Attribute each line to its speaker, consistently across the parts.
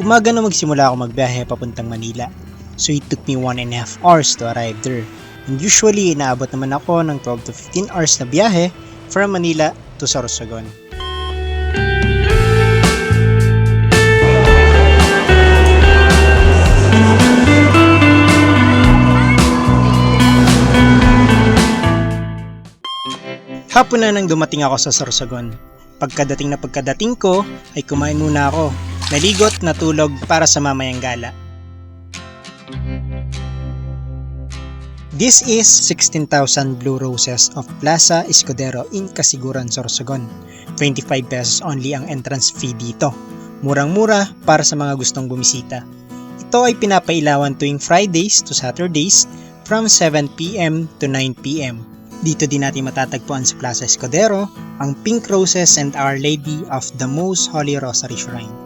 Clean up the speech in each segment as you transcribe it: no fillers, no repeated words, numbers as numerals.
Speaker 1: Umaga na magsimula ako magbiyahe papuntang Manila. So it took me 1.5 hours to arrive there. And usually, inaabot naman ako ng 12 to 15 hours na biyahe from Manila to Sorsogon. Hapon na nang dumating ako sa Sorsogon. Pagkadating ko ay kumain muna ako. Naligot, natulog para sa mamayang gala. This is 16,000 Blue Roses of Plaza Escudero in Casiguran, Sorsogon. 25 pesos only ang entrance fee dito. Murang-mura para sa mga gustong bumisita. Ito ay pinapailawan tuwing Fridays to Saturdays from 7 p.m. to 9 p.m. Dito din natin matatagpuan sa Plaza Escudero ang Pink Roses and Our Lady of the Most Holy Rosary Shrine.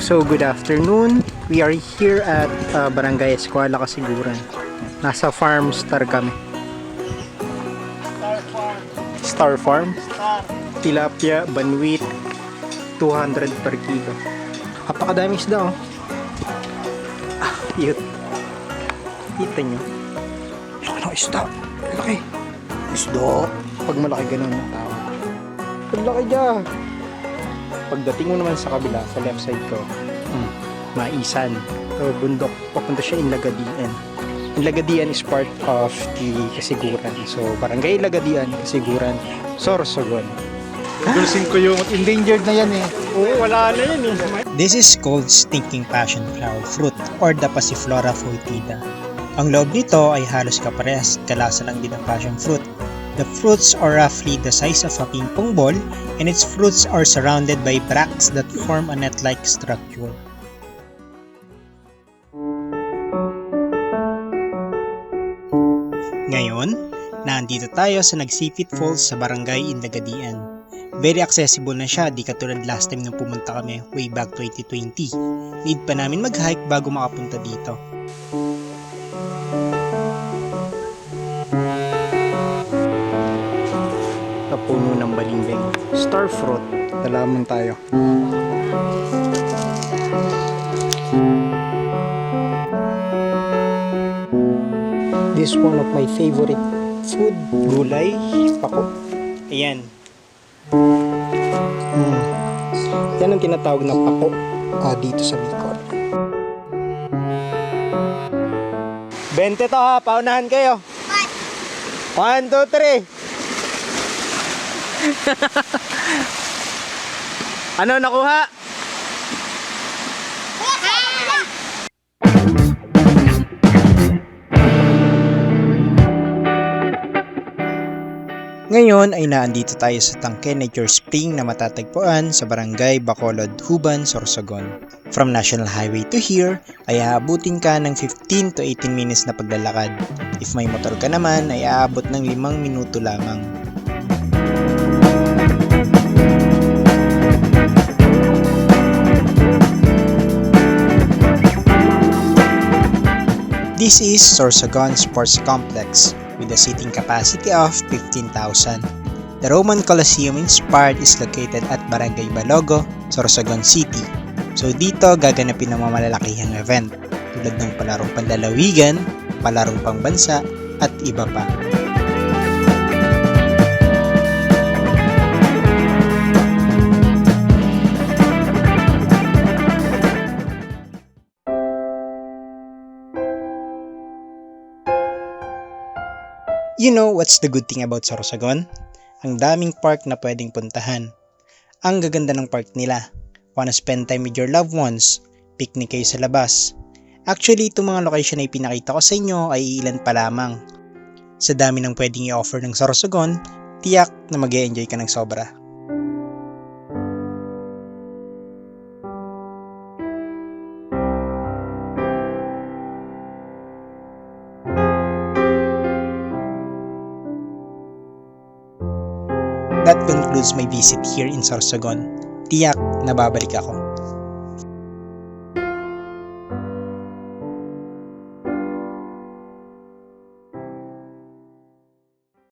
Speaker 1: So good afternoon. We are here at Barangay Escuela, Casiguran. Nasa farm star kami. Star Farm. Tilapia, banwit, 200 per kilo. Napakadami isda oh. Cute. Kita nyo. Laki ng isda. Laki. Isda. Pag malaki ganun ang tawag. Pag laki dyan. Pagdating mo naman sa kabila, sa left side ko, maisan. So, bundok. Papunta siya in Lagadian. In Lagadian is part of the Casiguran. So, Barangay Lagadian, Casiguran, Sorsogon.
Speaker 2: Gulusin ko yung endangered na yan eh.
Speaker 1: Oo, wala na yan eh. This is called stinking passion flower fruit or the Passiflora foetida. Ang loob nito ay halos kaparehas, kalasa lang din ng passion fruit. The fruits are roughly the size of a ping pong ball and its fruits are surrounded by bracts that form a net-like structure. Ngayon, nandito tayo sa Nagsipit Falls sa Barangay Indagadian. Very accessible na siya, di katulad last time nung pumunta kami way back 2020. Need pa namin mag-hike bago makapunta dito. Puno ng balimbing. Star fruit. Dalaman tayo. This one of my favorite food. Gulay. Pako. Ayan. Yan ang tinatawag na pako dito sa Bicol. 20 to ha. Paunahan kayo. 1, 2, 3. Ano nakuha? Ngayon ay naandito tayo sa Tangke Nature Spring na matatagpuan sa Barangay Bacolod, Huban, Sorsogon. From National Highway to here ay aabutin ka ng 15 to 18 minutes na paglalakad. If may motor ka naman ay aabot ng 5 minuto lamang. This is Sorsogon Sports Complex with a seating capacity of 15,000. The Roman Colosseum inspired is located at Barangay Balogo, Sorsogon City. So dito gaganapin ang mga malalakihang event tulad ng palarong panlalawigan, palarong pangbansa at iba pa. You know what's the good thing about Sorsogon? Ang daming park na pwedeng puntahan. Ang gaganda ng park nila. Wanna spend time with your loved ones? Picnic kayo sa labas? Actually, itong mga location na ipinakita ko sa inyo ay ilan pa lamang. Sa dami ng pwedeng i-offer ng Sorsogon, tiyak na mag-e-enjoy ka ng sobra. That concludes my visit here in Sorsogon. Tiyak na babalik ako.